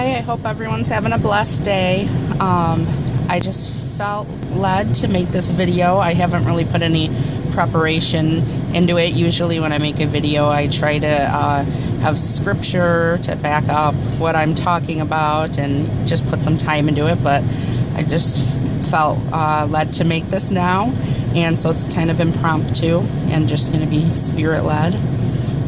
Hi, I hope everyone's having a blessed day. I just felt led to make this video. I haven't really put any preparation into it. Usually when I make a video, I try to have scripture to back up what I'm talking about and just put some time into it, but I just felt led to make this now, and so it's kind of impromptu and just going to be spirit-led.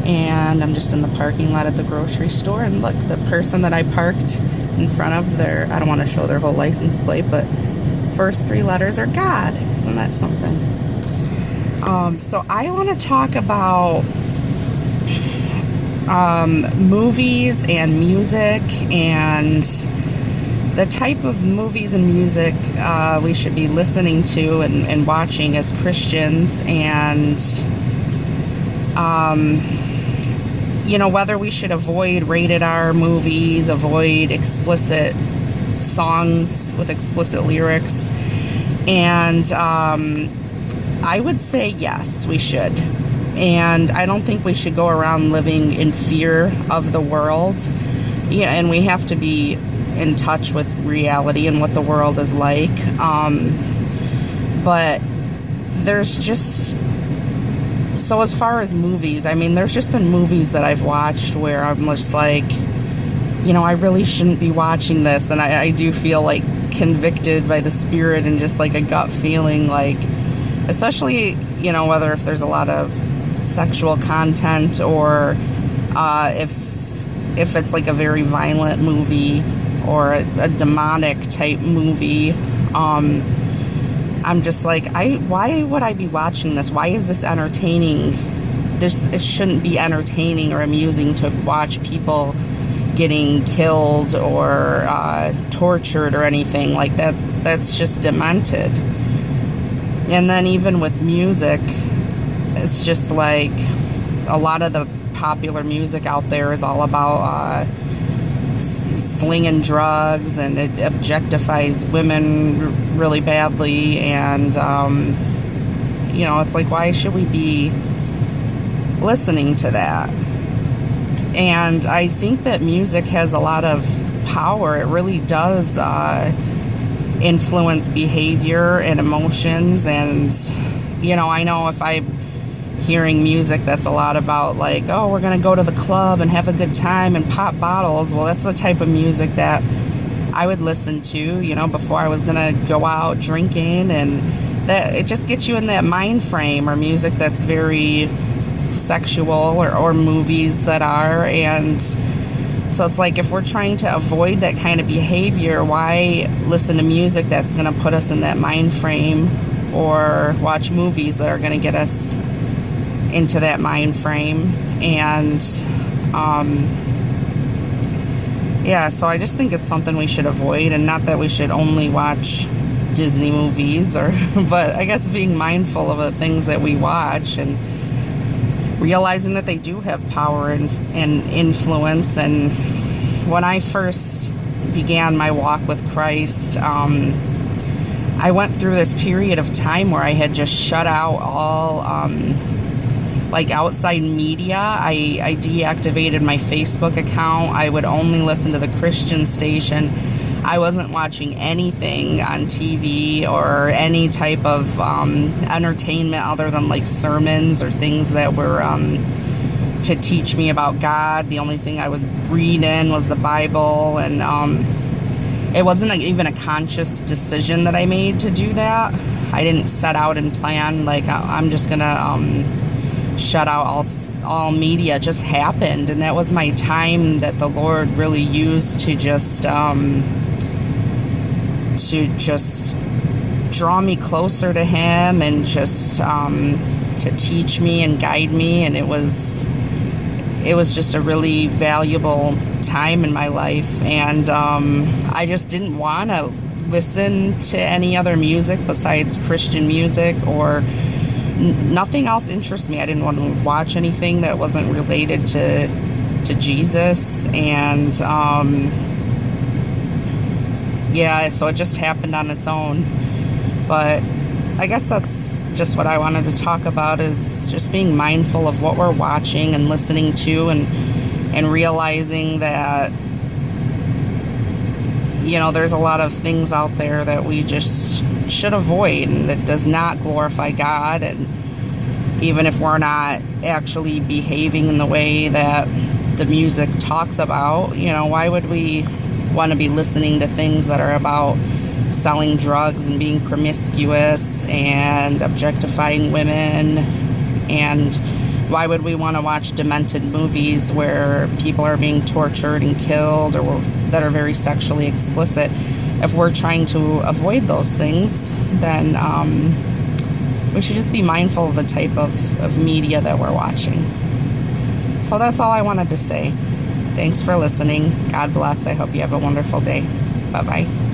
And I'm just in the parking lot at the grocery store, and look, the person that I parked in front of their, I don't want to show their whole license plate, but first three letters are God. Isn't that something? So I want to talk about movies and music and the type of movies and music we should be listening to and watching as Christians, and you know, whether we should avoid rated R movies, avoid explicit songs with explicit lyrics. And I would say yes, we should. And I don't think we should go around living in fear of the world. Yeah, and we have to be in touch with reality and what the world is like. But there's just... So as far as movies, I mean, there's just been movies that I've watched where I'm just like, you know, I really shouldn't be watching this. And I do feel like convicted by the Spirit and just like a gut feeling, like, especially, you know, whether if there's a lot of sexual content or if it's like a very violent movie or a demonic type movie. I'm just like, why would I be watching this? Why is this entertaining? It shouldn't be entertaining or amusing to watch people getting killed or tortured or anything like that. That's just demented. And then even with music, it's just like a lot of the popular music out there is all about slinging drugs, and it objectifies women really badly, and you know, it's like, why should we be listening to that? And I think that music has a lot of power. It really does influence behavior and emotions. And you know, I know if I'm hearing music that's a lot about like, oh, we're gonna go to the club and have a good time and pop bottles, well, that's the type of music that I would listen to, you know, before I was gonna go out drinking. And that it just gets you in that mind frame. Or music that's very sexual, or movies that are. And so it's like, if we're trying to avoid that kind of behavior, why listen to music that's gonna put us in that mind frame, or watch movies that are gonna get us into that mind frame? And yeah, so I just think it's something we should avoid. And not that we should only watch Disney movies, or but I guess being mindful of the things that we watch and realizing that they do have power and influence. And when I first began my walk with Christ, I went through this period of time where I had just shut out all like outside media. I deactivated my Facebook account. I would only listen to the Christian station. I wasn't watching anything on TV or any type of entertainment other than like sermons or things that were to teach me about God. The only thing I would read in was the Bible. And it wasn't even a conscious decision that I made to do that. I didn't set out and plan like, I'm just gonna shut out all media. It just happened. And that was my time that the Lord really used to just draw me closer to Him, and just to teach me and guide me. And it was just a really valuable time in my life. And I just didn't want to listen to any other music besides Christian music, or nothing else interests me. I didn't want to watch anything that wasn't related to Jesus. And yeah, so it just happened on its own. But I guess that's just what I wanted to talk about, is just being mindful of what we're watching and listening to, and realizing that there's a lot of things out there that we just should avoid, and that does not glorify God. And even if we're not actually behaving in the way that the music talks about, why would we want to be listening to things that are about selling drugs and being promiscuous and objectifying women? And why would we want to watch demented movies where people are being tortured and killed, or that are very sexually explicit? If we're trying to avoid those things, then we should just be mindful of the type of media that we're watching. So that's all I wanted to say. Thanks for listening. God bless. I hope you have a wonderful day. Bye-bye.